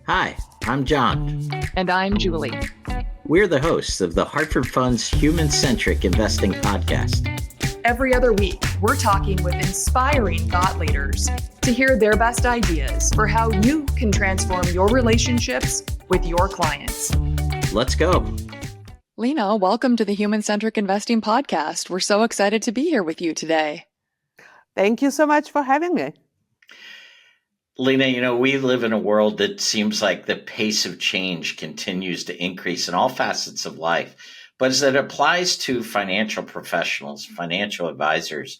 Hi, I'm John. And I'm Julie. We're the hosts of the Hartford Fund's Human Centric Investing Podcast. Every other week, we're talking with inspiring thought leaders to hear their best ideas for how you can transform your relationships with your clients. Let's go. Lena, welcome to the Human Centric Investing Podcast. We're so excited to be here with you today. Thank you so much for having me. Lena, we live in a world that seems like the pace of change continues to increase in all facets of life. But as it applies to financial professionals, financial advisors,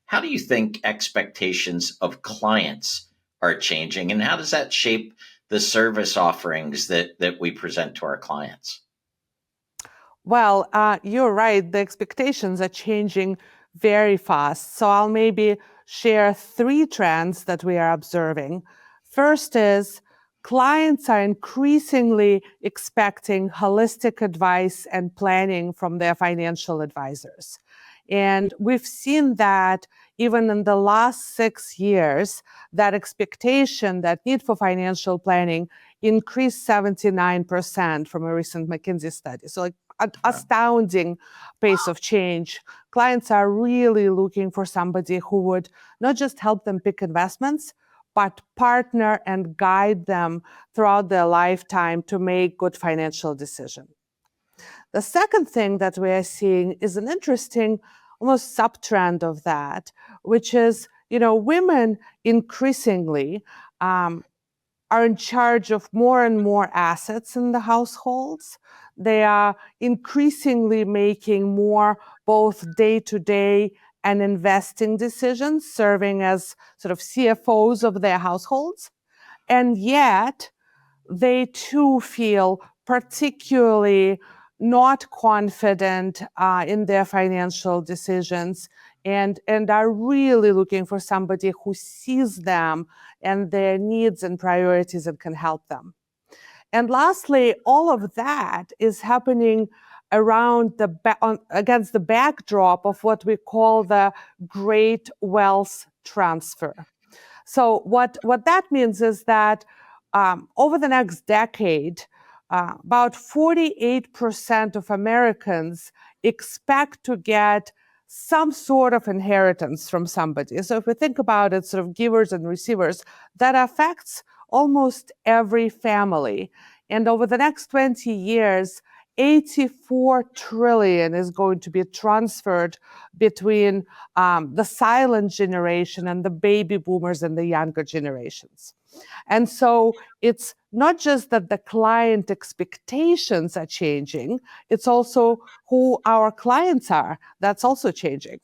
how do you think expectations of clients are changing? And how does that shape the service offerings that we present to our clients? Well, you're right. The expectations are changing very fast. So I'll maybe share three trends that we are observing. First is clients are increasingly expecting holistic advice and planning from their financial advisors. And we've seen that even in the last 6 years, that expectation, that need for financial planning increased 79% from a recent McKinsey study. So astounding pace of change. Clients are really looking for somebody who would not just help them pick investments, but partner and guide them throughout their lifetime to make good financial decisions. The second thing that we are seeing is an interesting, almost sub-trend of that, which is, women increasingly are in charge of more and more assets in the households. They are increasingly making more both day-to-day and investing decisions, serving as sort of CFOs of their households. And yet, they too feel particularly not confident in their financial decisions and are really looking for somebody who sees them and their needs and priorities and can help them. And lastly, all of that is happening around against the backdrop of what we call the great wealth transfer. So what that means is that over the next decade, about 48% of Americans expect to get some sort of inheritance from somebody. So if we think about it, sort of givers and receivers, that affects almost every family. And over the next 20 years, 84 trillion is going to be transferred between the silent generation and the baby boomers and the younger generations. And so it's not just that the client expectations are changing, it's also who our clients are. That's also changing.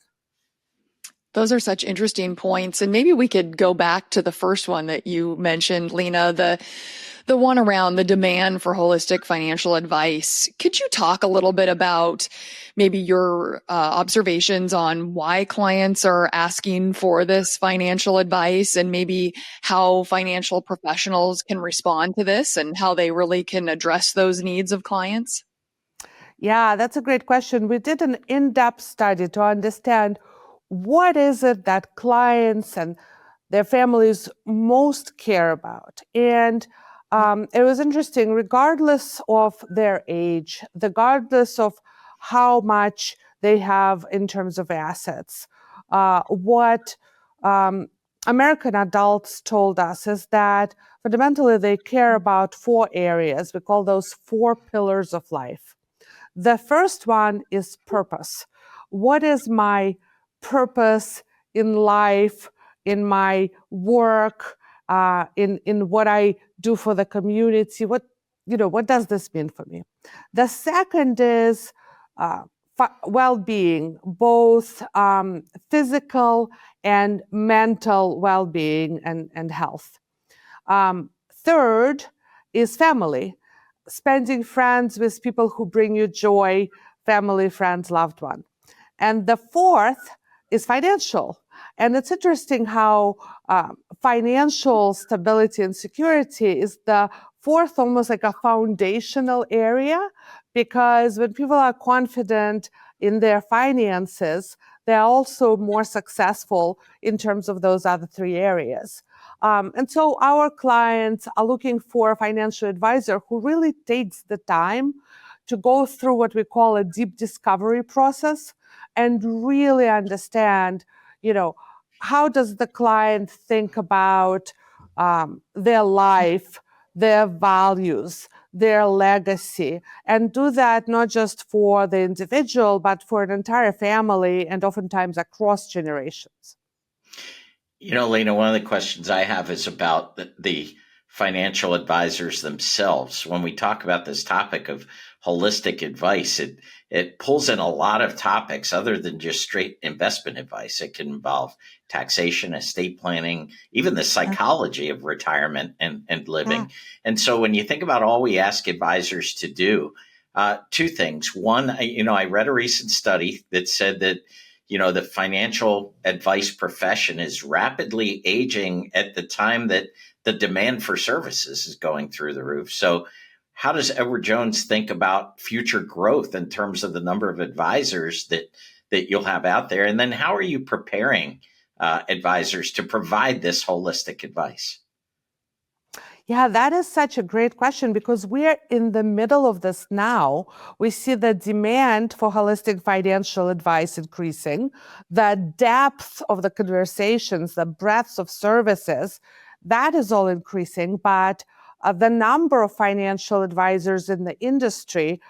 Those are such interesting points. And maybe we could go back to the first one that you mentioned, Lena, the one around the demand for holistic financial advice. Could you talk a little bit about maybe your observations on why clients are asking for this financial advice and maybe how financial professionals can respond to this and how they really can address those needs of clients? Yeah, that's a great question. We did an in-depth study to understand what is it that clients and their families most care about. And it was interesting, regardless of their age, regardless of how much they have in terms of assets, what American adults told us is that fundamentally they care about 4 areas. We call those 4 pillars of life. The first one is purpose. What is my purpose in life, in my work, in what I do for the community? What does this mean for me? The second is well-being, both physical and mental well-being and health. Third is family, spending friends with people who bring you joy, family, friends, loved one. And the fourth is financial. And it's interesting how financial stability and security is the fourth, almost like a foundational area, because when people are confident in their finances, they're also more successful in terms of those other 3 areas. And so our clients are looking for a financial advisor who really takes the time to go through what we call a deep discovery process and really understand, how does the client think about their life, their values, their legacy, and do that not just for the individual, but for an entire family and oftentimes across generations. Lena, one of the questions I have is about the financial advisors themselves. When we talk about this topic of holistic advice, it pulls in a lot of topics other than just straight investment advice. It can involve taxation, estate planning, even the psychology of retirement and living. And so when you think about all we ask advisors to do, two things. One, I read a recent study that said that the financial advice profession is rapidly aging at the time that the demand for services is going through the roof. So how does Edward Jones think about future growth in terms of the number of advisors that you'll have out there? And then how are you preparing advisors to provide this holistic advice? Yeah, that is such a great question because we're in the middle of this now. We see the demand for holistic financial advice increasing, the depth of the conversations, the breadth of services, that is all increasing. But the number of financial advisors in the industry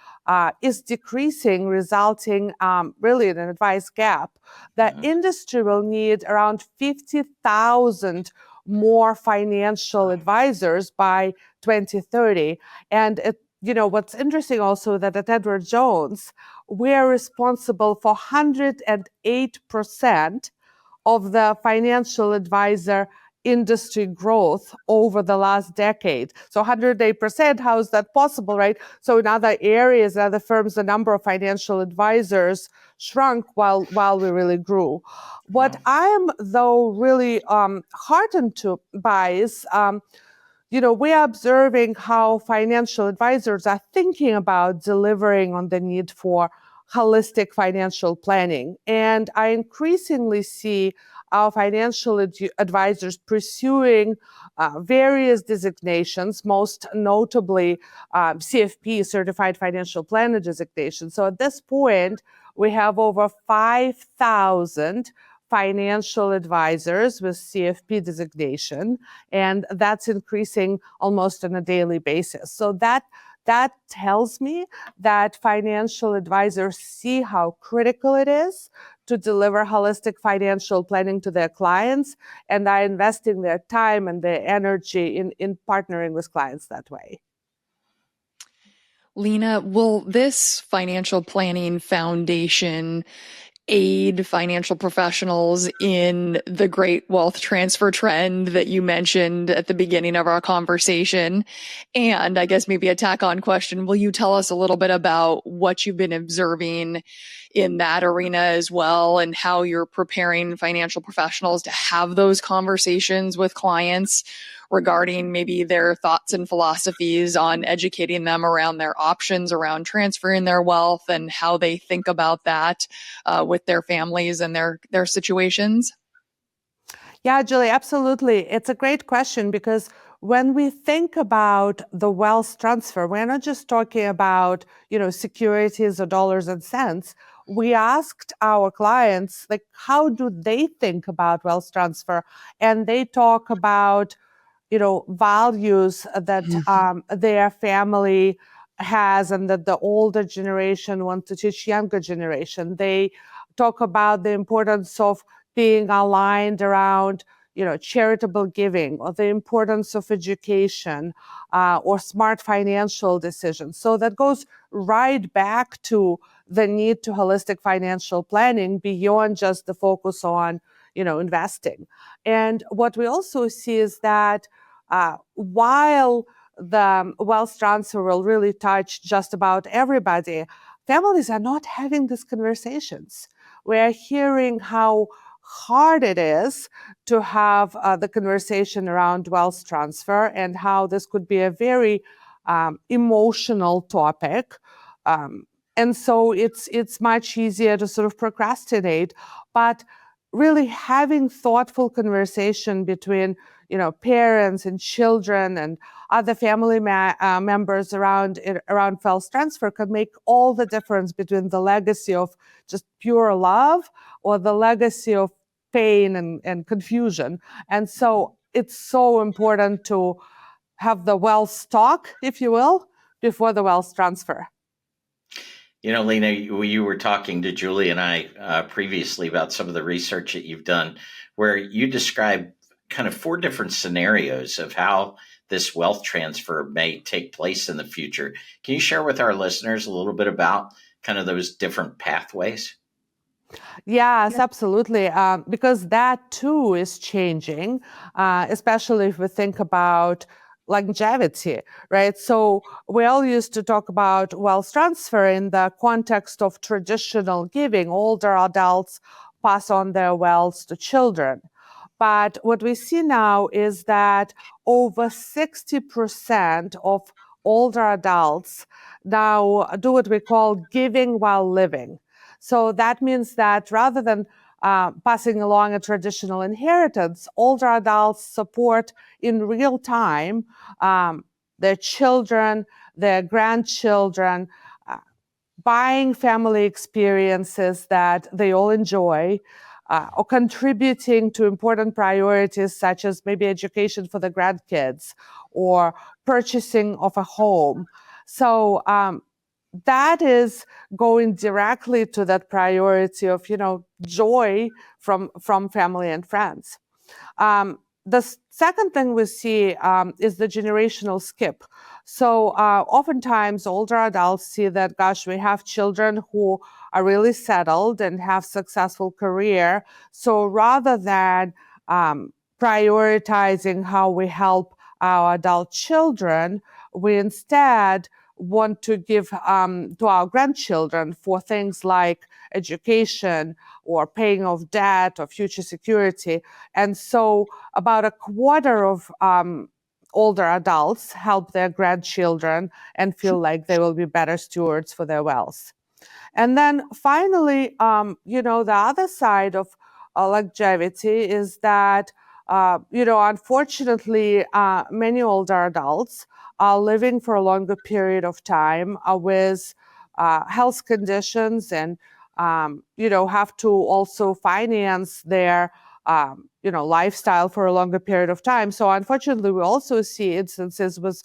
is decreasing, resulting really in an advice gap. The industry will need around 50,000 more financial advisors by 2030. And what's interesting also that at Edward Jones, we're responsible for 108% of the financial advisor industry growth over the last decade. So 108%, how is that possible, right? So in other areas, other firms, the number of financial advisors shrunk while we really grew. What I am, though, really heartened by is, we are observing how financial advisors are thinking about delivering on the need for holistic financial planning. And I increasingly see our financial advisors pursuing various designations, most notably CFP, Certified Financial Planner designation. So at this point, we have over 5,000 financial advisors with CFP designation, and that's increasing almost on a daily basis. So that tells me that financial advisors see how critical it is to deliver holistic financial planning to their clients, and are investing their time and their energy in partnering with clients that way. Lena, will this financial planning foundation aid financial professionals in the great wealth transfer trend that you mentioned at the beginning of our conversation? And I guess maybe a tack-on question, will you tell us a little bit about what you've been observing in that arena as well, and how you're preparing financial professionals to have those conversations with clients regarding maybe their thoughts and philosophies on educating them around their options around transferring their wealth and how they think about that with their families and their situations? Yeah, Julie, absolutely. It's a great question because when we think about the wealth transfer, we're not just talking about, securities or dollars and cents. We asked our clients, like, how do they think about wealth transfer? And they talk about, values that their family has and that the older generation wants to teach younger generation. They talk about the importance of being aligned around charitable giving, or the importance of education, or smart financial decisions. So that goes right back to the need to holistic financial planning beyond just the focus on investing. And what we also see is that while the wealth transfer will really touch just about everybody, families are not having these conversations. We're hearing how hard it is to have the conversation around wealth transfer, and how this could be a very emotional topic. And so it's much easier to sort of procrastinate. But really having thoughtful conversation between parents and children and other family members around wealth transfer can make all the difference between the legacy of just pure love or the legacy of pain and confusion. And so it's so important to have the wealth stock, if you will, before the wealth transfer. Lena, you were talking to Julie and I previously about some of the research that you've done, where you describe kind of 4 different scenarios of how this wealth transfer may take place in the future. Can you share with our listeners a little bit about kind of those different pathways? Yes, absolutely. Because that too is changing, especially if we think about longevity, right? So we all used to talk about wealth transfer in the context of traditional giving. Older adults pass on their wealth to children. But what we see now is that over 60% of older adults now do what we call giving while living. So that means that rather than passing along a traditional inheritance, older adults support in real time their children, their grandchildren, uh, buying family experiences that they all enjoy, or contributing to important priorities such as maybe education for the grandkids or purchasing of a home. So that is going directly to that priority of joy from family and friends. The second thing we see is the generational skip. So oftentimes older adults see that, gosh, we have children who are really settled and have successful career. So rather than prioritizing how we help our adult children, we instead want to give to our grandchildren for things like education or paying off debt or future security. And so about a quarter of older adults help their grandchildren and feel like they will be better stewards for their wealth. And then finally, the other side of longevity is that, unfortunately, many older adults are living for a longer period of time with health conditions and, have to also finance their, lifestyle for a longer period of time. So unfortunately, we also see instances with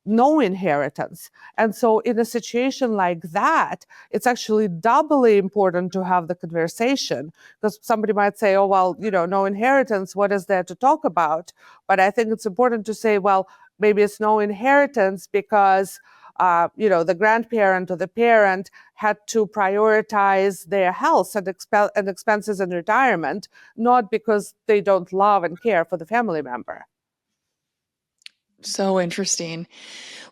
no inheritance. And so in a situation like that, it's actually doubly important to have the conversation, because somebody might say, oh, well, no inheritance, what is there to talk about? But I think it's important to say, well, maybe it's no inheritance because the grandparent or the parent had to prioritize their health and expenses in retirement, not because they don't love and care for the family member. So interesting.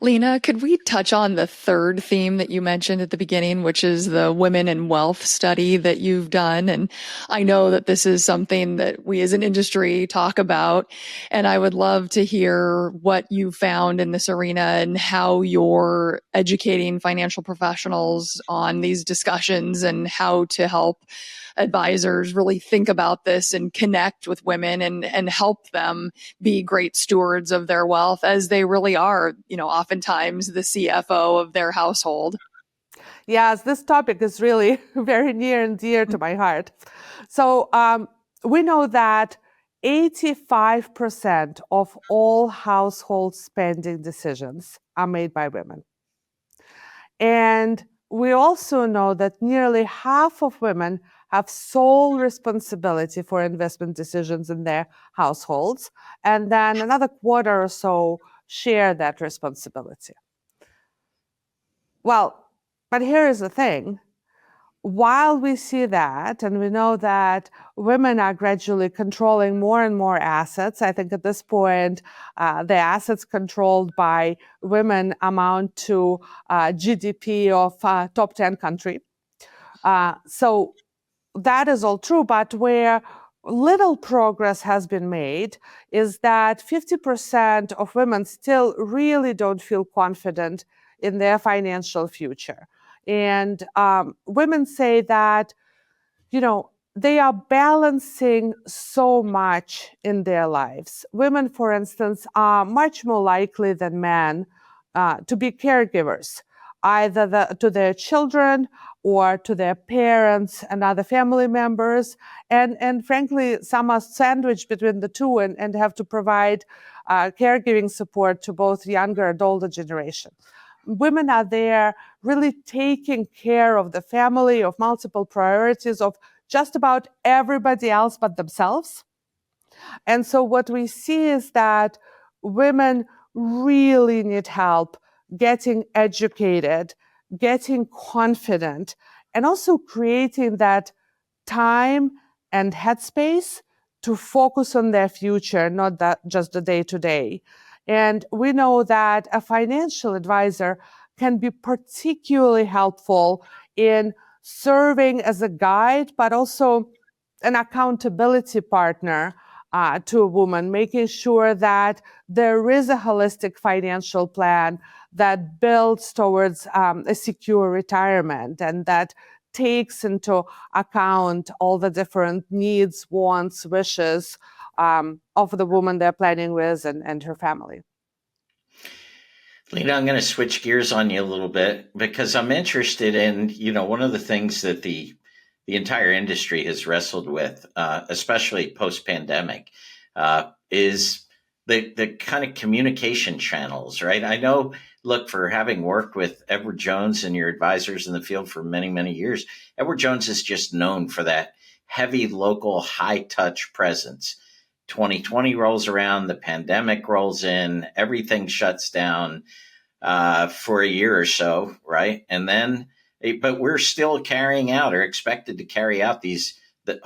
Lena, could we touch on the third theme that you mentioned at the beginning, which is the women and wealth study that you've done? And I know that this is something that we as an industry talk about, and I would love to hear what you found in this arena and how you're educating financial professionals on these discussions and how to help advisors really think about this and connect with women and help them be great stewards of their wealth, as they really are, oftentimes the CFO of their household. Yes, this topic is really very near and dear to my heart. So we know that 85% of all household spending decisions are made by women. And we also know that nearly half of women have sole responsibility for investment decisions in their households, and then another quarter or so share that responsibility. Well, but here is the thing. While we see that, and we know that women are gradually controlling more and more assets, I think at this point, the assets controlled by women amount to GDP of top 10 country. So that is all true, but where little progress has been made is that 50% of women still really don't feel confident in their financial future. And women say that, they are balancing so much in their lives. Women, for instance, are much more likely than men to be caregivers, either to their children or to their parents and other family members. And frankly, some are sandwiched between the two and have to provide caregiving support to both younger and older generation. Women are there really taking care of the family, of multiple priorities, of just about everybody else but themselves. And so what we see is that women really need help getting educated, getting confident, and also creating that time and headspace to focus on their future, not that just the day to day. And we know that a financial advisor can be particularly helpful in serving as a guide, but also an accountability partner to a woman, making sure that there is a holistic financial plan that builds towards a secure retirement and that takes into account all the different needs, wants, wishes of the woman they're planning with and her family. Lena, I'm going to switch gears on you a little bit because I'm interested in, one of the things that the entire industry has wrestled with, especially post-pandemic, is the kind of communication channels, right? I know, look, for having worked with Edward Jones and your advisors in the field for many, many years, Edward Jones is just known for that heavy local high-touch presence. 2020 rolls around, the pandemic rolls in, everything shuts down for a year or so, right? And then, but we're still carrying out or expected to carry out the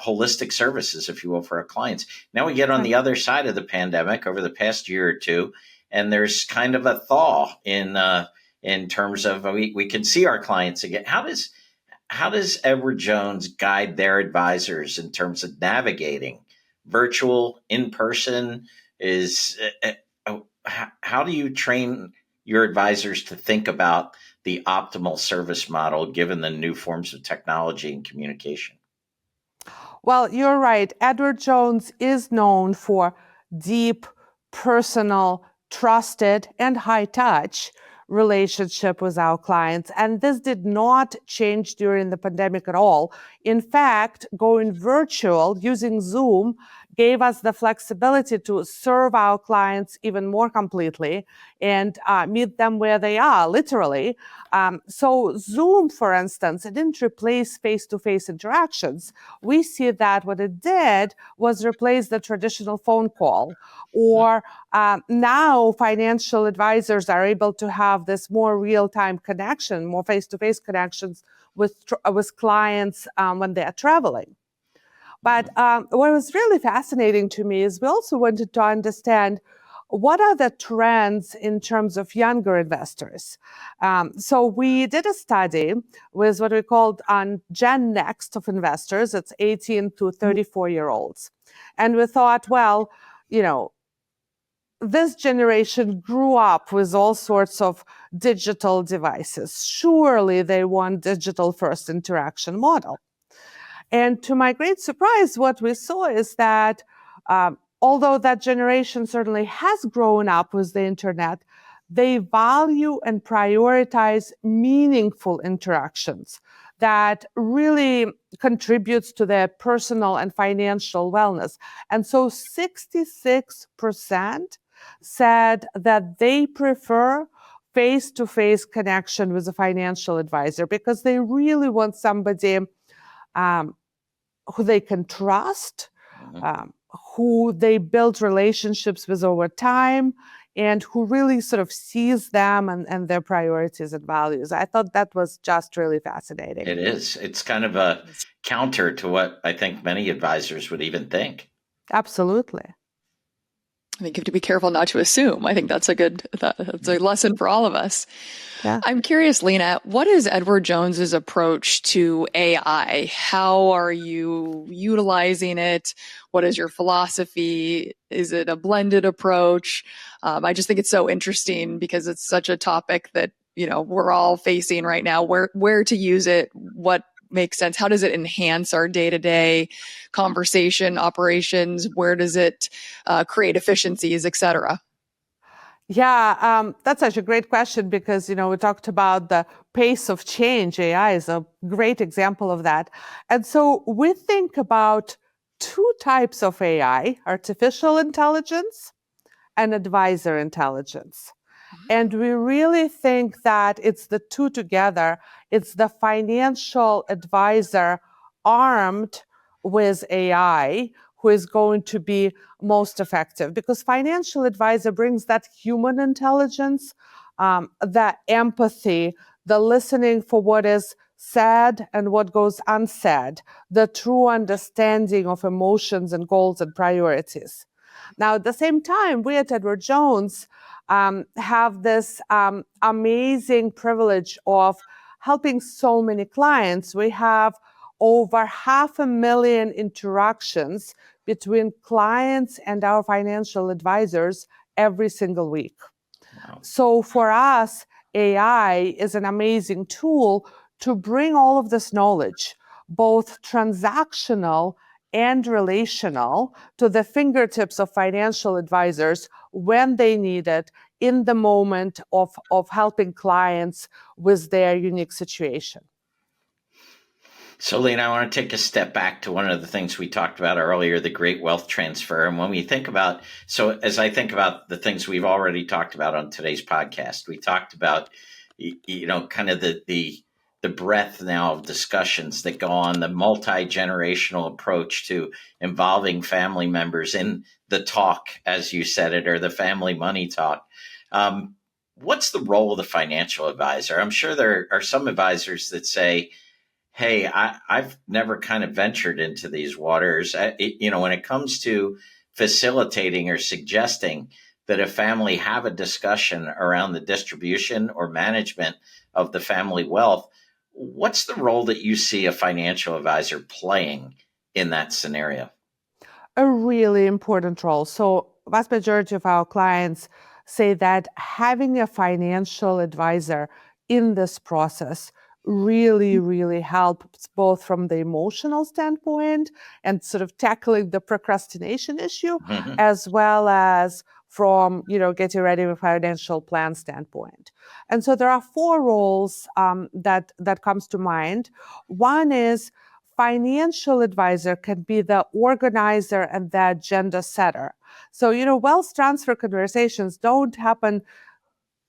holistic services, if you will, for our clients. Now we get on the other side of the pandemic over the past year or two, and there's kind of a thaw in terms of we can see our clients again. How does Edward Jones guide their advisors in terms of navigating virtual, in person? How do you train your advisors to think about the optimal service model given the new forms of technology and communication? Well, you're right. Edward Jones is known for deep, personal, trusted, and high touch relationship with our clients. And this did not change during the pandemic at all. In fact, going virtual using Zoom gave us the flexibility to serve our clients even more completely and meet them where they are, literally. So Zoom, for instance, it didn't replace face-to-face interactions. We see that what it did was replace the traditional phone call. Or now financial advisors are able to have this more real-time connection, more face-to-face connections with clients when they are traveling. But what was really fascinating to me is we also wanted to understand what are the trends in terms of younger investors. So we did a study with what we called Gen Next of investors. It's 18 to 34-year-olds. And we thought, well, this generation grew up with all sorts of digital devices. Surely they want digital first interaction model. And to my great surprise, what we saw is that although that generation certainly has grown up with the internet, they value and prioritize meaningful interactions that really contributes to their personal and financial wellness. And so 66% said that they prefer face-to-face connection with a financial advisor because they really want somebody who they can trust, who they build relationships with over time, and who really sort of sees them and their priorities and values. I thought that was just really fascinating. It is. It's kind of a counter to what I think many advisors would even think. Absolutely. I think you have to be careful not to assume. I think that's that's a lesson for all of us. Yeah. I'm curious, Lena, what is Edward Jones's approach to AI? How are you utilizing it? What is your philosophy? Is it a blended approach? I just think it's so interesting because it's such a topic that, we're all facing right now, where to use it, what makes sense. How does it enhance our day-to-day conversation, operations? Where does it create efficiencies, et cetera? Yeah, that's such a great question because, we talked about the pace of change. AI is a great example of that. And so we think about two types of AI, artificial intelligence and advisor intelligence. And we really think that it's the two together. It's the financial advisor armed with AI who is going to be most effective, because financial advisor brings that human intelligence, that empathy, the listening for what is said and what goes unsaid, the true understanding of emotions and goals and priorities. Now, at the same time, we at Edward Jones have this amazing privilege of helping so many clients. We have over 500,000 interactions between clients and our financial advisors every single week. Wow. So for us, AI is an amazing tool to bring all of this knowledge, both transactional and relational, to the fingertips of financial advisors when they need it in the moment of helping clients with their unique situation. So, Lena, I want to take a step back to one of the things we talked about earlier, the great wealth transfer. And when we think about, so as I think about the things we've already talked about on today's podcast, we talked about, kind of the breadth now of discussions that go on, the multi-generational approach to involving family members in the talk, as you said it, or the family money talk. What's the role of the financial advisor? I'm sure there are some advisors that say, hey, I've never kind of ventured into these waters. When it comes to facilitating or suggesting that a family have a discussion around the distribution or management of the family wealth, what's the role that you see a financial advisor playing in that scenario? A really important role. So vast majority of our clients say that having a financial advisor in this process really helps, both from the emotional standpoint and sort of tackling the procrastination issue, Mm-hmm. as well as from getting ready with a financial plan standpoint. And so there are four roles that comes to mind. One is financial advisor can be the organizer and the agenda setter. So, wealth transfer conversations don't happen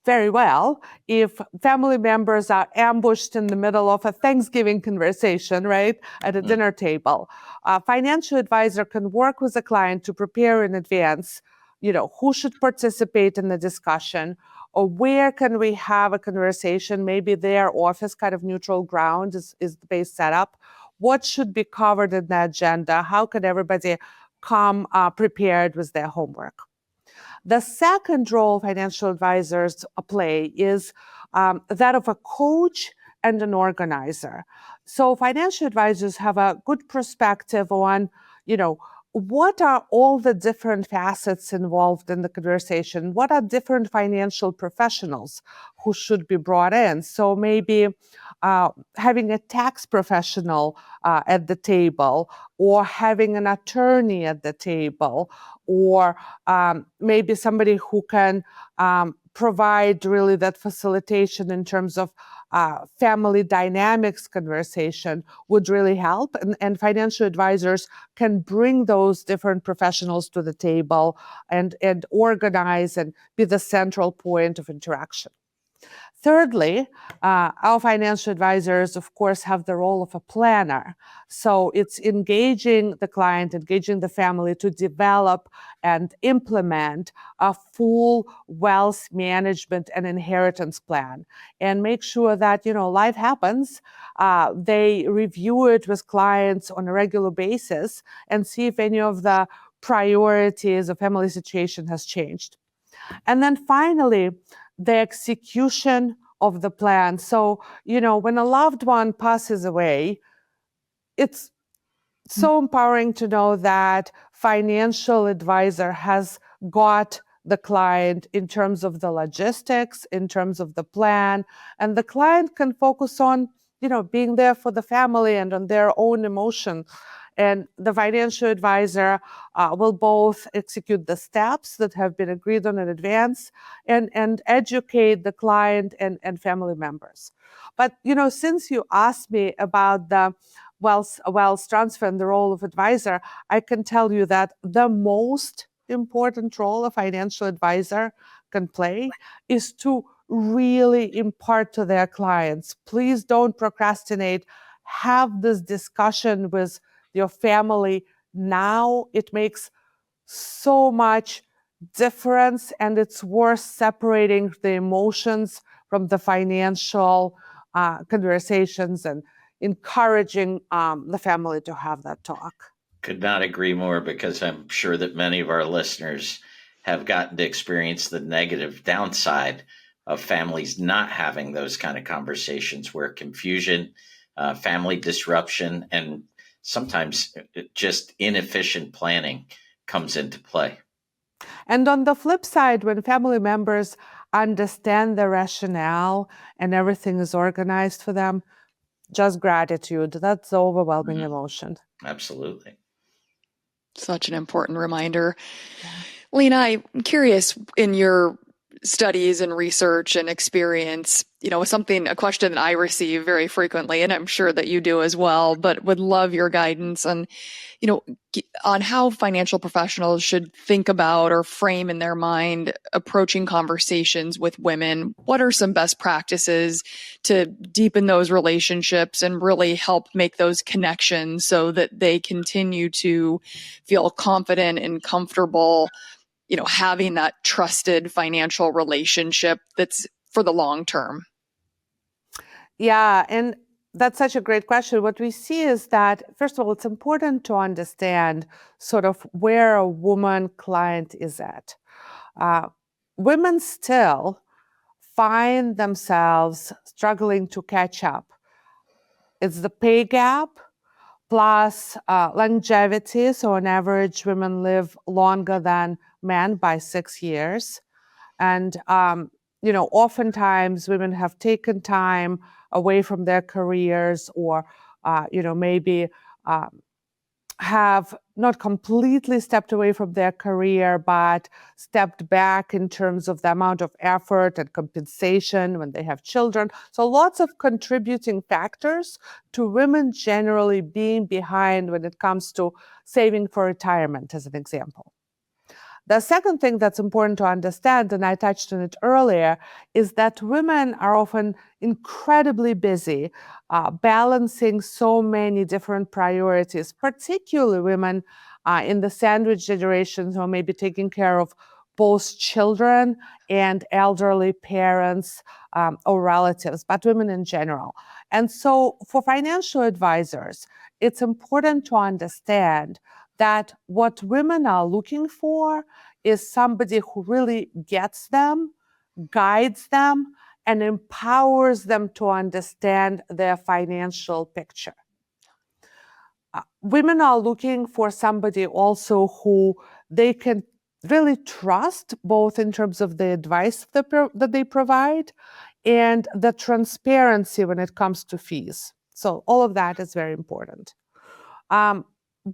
very well if family members are ambushed in the middle of a Thanksgiving conversation, right, at a dinner table. A financial advisor can work with a client to prepare in advance, who should participate in the discussion, or where can we have a conversation. Maybe their office, kind of neutral ground, is the base setup. What should be covered in the agenda? How can everybody come prepared with their homework? The second role financial advisors play is that of a coach and an organizer. So financial advisors have a good perspective on, what are all the different facets involved in the conversation? What are different financial professionals who should be brought in? So maybe having a tax professional at the table, or having an attorney at the table, or maybe somebody who can provide really that facilitation in terms of family dynamics conversation would really help. And financial advisors can bring those different professionals to the table and organize and be the central point of interaction. Thirdly, our financial advisors, of course, have the role of a planner. So it's engaging the client, engaging the family to develop and implement a full wealth management and inheritance plan, and make sure that, life happens. They review it with clients on a regular basis and see if any of the priorities of family situation has changed. And then finally, the execution of the plan. So, when a loved one passes away, it's so empowering to know that financial advisor has got the client in terms of the logistics, in terms of the plan, and the client can focus on being there for the family and on their own emotion. And the financial advisor will both execute the steps that have been agreed on in advance and educate the client and family members. But, since you asked me about the wealth transfer and the role of advisor, I can tell you that the most important role a financial advisor can play is to really impart to their clients. Please don't procrastinate. Have this discussion with your family now. It makes so much difference, and it's worth separating the emotions from the financial conversations and encouraging the family to have that talk. Could not agree more, because I'm sure that many of our listeners have gotten to experience the negative downside of families not having those kind of conversations, where confusion, family disruption, and sometimes just inefficient planning comes into play. And on the flip side, when family members understand the rationale and everything is organized for them, just gratitude. That's the overwhelming emotion. Absolutely. Such an important reminder. Yeah. Lena, I'm curious, in your studies and research and experience, a question that I receive very frequently, and I'm sure that you do as well, but would love your guidance on, on how financial professionals should think about or frame in their mind approaching conversations with women. What are some best practices to deepen those relationships and really help make those connections so that they continue to feel confident and comfortable, having that trusted financial relationship that's for the long term? Yeah, and that's such a great question. What we see is that, first of all, it's important to understand sort of where a woman client is at. Women still find themselves struggling to catch up. It's the pay gap plus longevity. So on average, women live longer than men by 6 years. And, oftentimes women have taken time away from their careers or, maybe have not completely stepped away from their career, but stepped back in terms of the amount of effort and compensation when they have children. So lots of contributing factors to women generally being behind when it comes to saving for retirement, as an example. The second thing that's important to understand, and I touched on it earlier, is that women are often incredibly busy balancing so many different priorities, particularly women in the sandwich generations who may be taking care of both children and elderly parents or relatives, but women in general. And so for financial advisors, it's important to understand that what women are looking for is somebody who really gets them, guides them, and empowers them to understand their financial picture. Women are looking for somebody also who they can really trust, both in terms of the advice that they provide and the transparency when it comes to fees. So all of that is very important.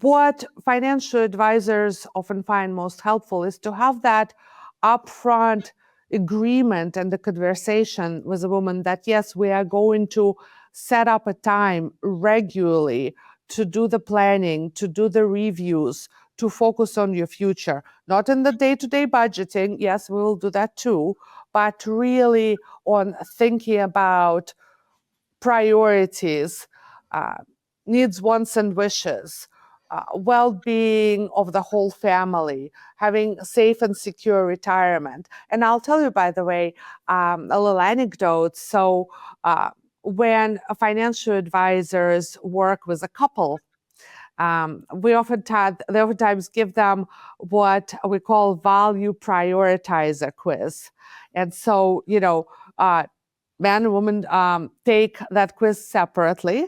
What financial advisors often find most helpful is to have that upfront agreement and the conversation with a woman that, yes, we are going to set up a time regularly to do the planning, to do the reviews, to focus on your future, not in the day-to-day budgeting. Yes, we will do that too, but really on thinking about priorities, needs, wants, and wishes, well-being of the whole family, having safe and secure retirement. And I'll tell you, by the way, a little anecdote. So when financial advisors work with a couple, they oftentimes give them what we call value prioritizer quiz. And so, man and woman take that quiz separately.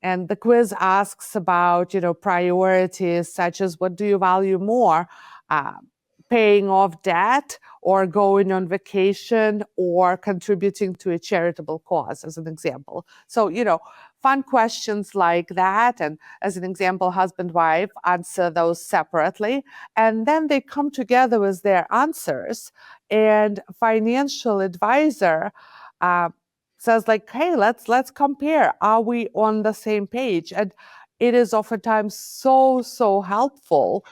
And the quiz asks about, priorities such as what do you value more, paying off debt or going on vacation or contributing to a charitable cause, as an example. So, fun questions like that. And as an example, husband, wife answer those separately. And then they come together with their answers. And financial advisor says like, hey, let's compare. Are we on the same page? And it is oftentimes so helpful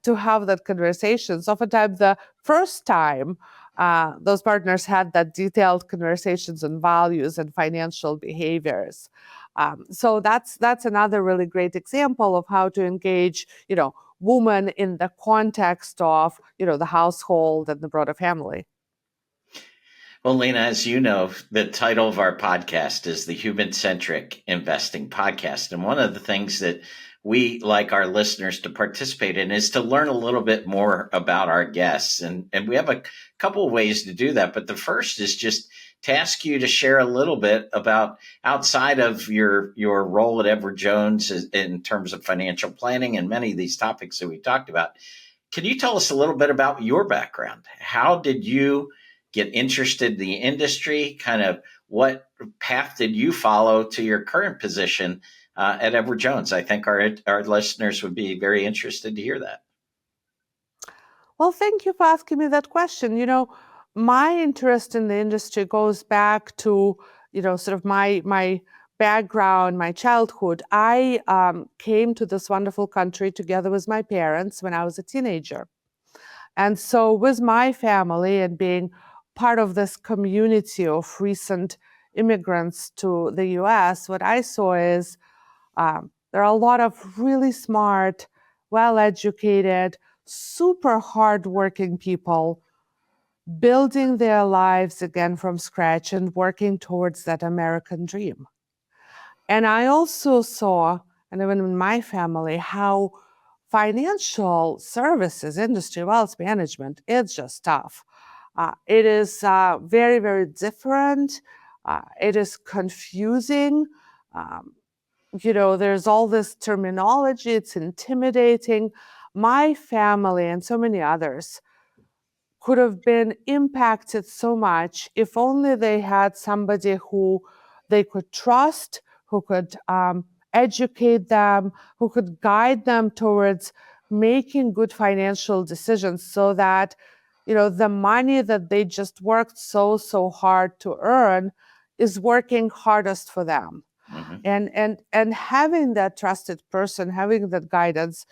to have that conversation. So oftentimes the first time those partners had that detailed conversations on values and financial behaviors. So that's another really great example of how to engage, women in the context of, the household and the broader family. Well, Lena, as you know, the title of our podcast is the Human Centric Investing Podcast. And one of the things that we like our listeners to participate in is to learn a little bit more about our guests. And we have a couple of ways to do that. But the first is just to ask you to share a little bit about, outside of your role at Edward Jones in terms of financial planning and many of these topics that we talked about. Can you tell us a little bit about your background? How did you get interested in the industry? Kind of what path did you follow to your current position at Edward Jones? I think our listeners would be very interested to hear that. Well, thank you for asking me that question. My interest in the industry goes back to, sort of my background, my childhood. I came to this wonderful country together with my parents when I was a teenager. And so with my family and being part of this community of recent immigrants to the US, what I saw is there are a lot of really smart, well-educated, super hardworking people building their lives again from scratch and working towards that American dream. And I also saw, and even in my family, how financial services industry, wealth management, it's just tough. It is very different. It is confusing. Um, there's all this terminology. It's intimidating. My family and so many others could have been impacted so much if only they had somebody who they could trust, who could educate them, who could guide them towards making good financial decisions so that the money that they just worked so hard to earn is working hardest for them. Mm-hmm. And having that trusted person, having that guidance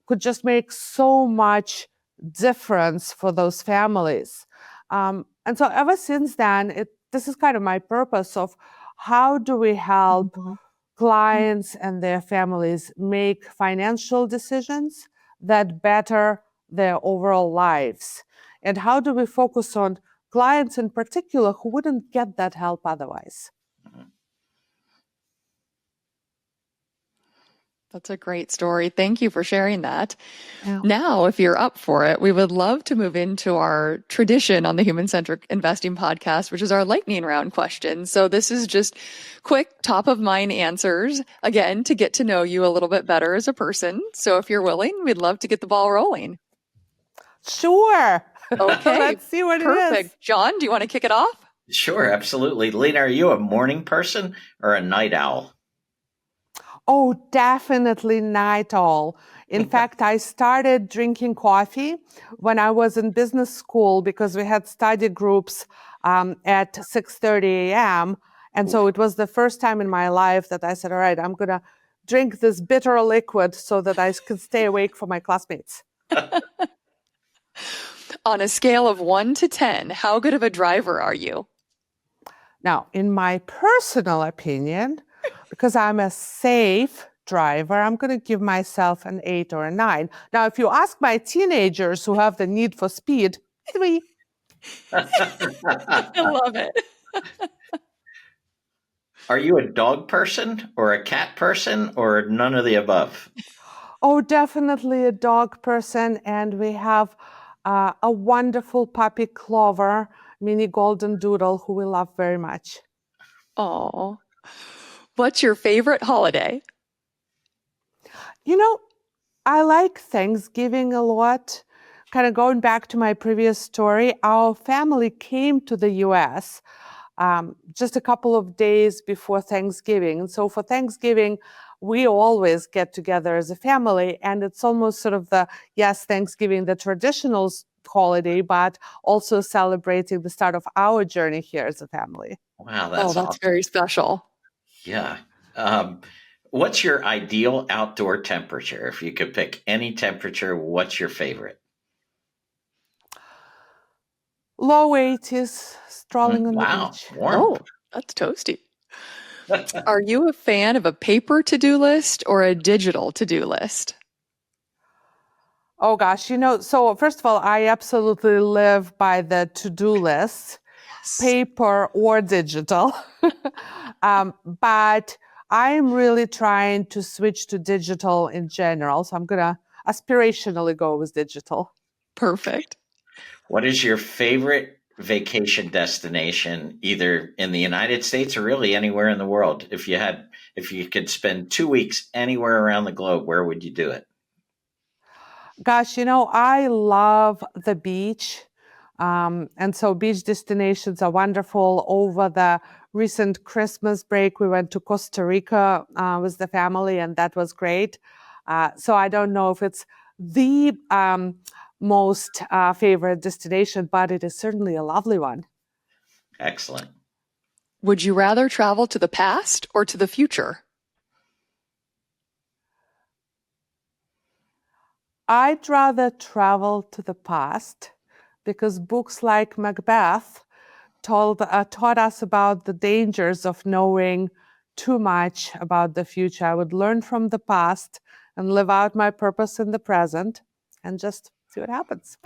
could just make so much difference for those families. And so ever since then, this is kind of my purpose of how do we help clients and their families make financial decisions that better their overall lives? And how do we focus on clients in particular who wouldn't get that help otherwise? That's a great story. Thank you for sharing that. Yeah. Now, if you're up for it, we would love to move into our tradition on the Human Centric Investing Podcast, which is our lightning round question. So this is just quick, top of mind answers, again, to get to know you a little bit better as a person. So if you're willing, we'd love to get the ball rolling. Sure. Okay. Let's see what Perfect. it is. John, do you want to kick it off? Sure, absolutely. Lena, are you a morning person or a night owl? Oh, definitely night owl. In fact, I started drinking coffee when I was in business school because we had study groups at 6:30 a.m. And so it was the first time in my life that I said, all right, I'm going to drink this bitter liquid so that I could stay awake for my classmates. On a scale of 1 to 10, how good of a driver are you? Now, in my personal opinion, because I'm a safe driver, I'm going to give myself an 8 or a 9. Now, if you ask my teenagers who have the need for speed, 3. I love it. Are you a dog person or a cat person or none of the above? Oh, definitely a dog person. And we have a wonderful puppy, Clover, mini golden doodle, who we love very much. Oh, what's your favorite holiday? I like Thanksgiving a lot kind of going back to my previous story, our family came to the US just a couple of days before Thanksgiving. And so for Thanksgiving, we always get together as a family, and it's almost sort of Thanksgiving, the traditional holiday, but also celebrating the start of our journey here as a family. Wow, that's that's awesome. very special. Yeah. What's your ideal outdoor temperature? If you could pick any temperature, what's your favorite? Low 80s, strolling on the Wow, beach. warm. Oh, that's toasty. Are you a fan of a paper to-do list or a digital to-do list? Oh gosh, so first of all, I absolutely live by the to-do list, Yes. paper or digital. But I'm really trying to switch to digital in general. So I'm going to aspirationally go with digital. Perfect. What is your favorite vacation destination, either in the United States or really anywhere in the world? If you could spend 2 weeks anywhere around the globe, where would you do it? Gosh, I love the beach. And so beach destinations are wonderful. Over the recent Christmas break, we went to Costa Rica with the family, and that was great. So I don't know if it's the most favorite destination, but it is certainly a lovely one. Excellent. Would you rather travel to the past or to the future? I'd rather travel to the past because books like Macbeth taught us about the dangers of knowing too much about the future. I would learn from the past and live out my purpose in the present and just see what happens.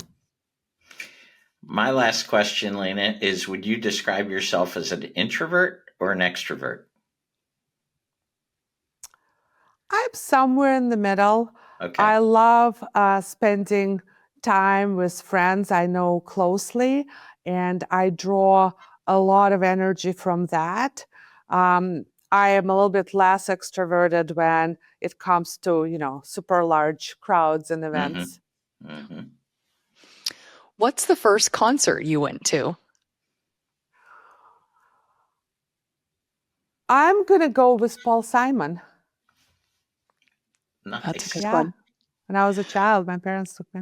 My last question, Lena, is would you describe yourself as an introvert or an extrovert? I'm somewhere in the middle. Okay. I love spending time with friends I know closely, and I draw a lot of energy from that. I am a little bit less extroverted when it comes to, super large crowds and events. Mm-hmm. Mm-hmm. What's the first concert you went to? I'm going to go with Paul Simon. Nice. That's a good Yeah. one. When I was a child, my parents took me.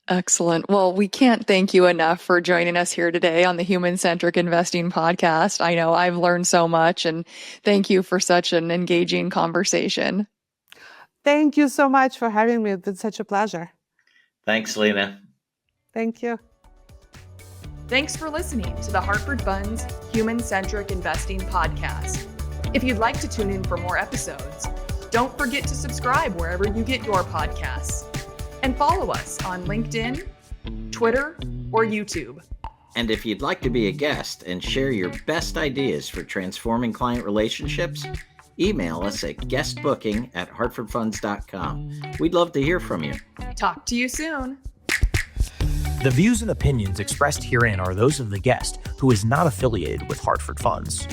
Excellent. Well, we can't thank you enough for joining us here today on the Human Centric Investing Podcast. I know I've learned so much, and thank you for such an engaging conversation. Thank you so much for having me. It's been such a pleasure. Thanks, Lena. Thank you. Thanks for listening to the Hartford Funds Human Centric Investing Podcast. If you'd like to tune in for more episodes, don't forget to subscribe wherever you get your podcasts. And follow us on LinkedIn, Twitter, or YouTube. And if you'd like to be a guest and share your best ideas for transforming client relationships, email us at guestbooking@hartfordfunds.com. We'd love to hear from you. Talk to you soon. The views and opinions expressed herein are those of the guest, who is not affiliated with Hartford Funds.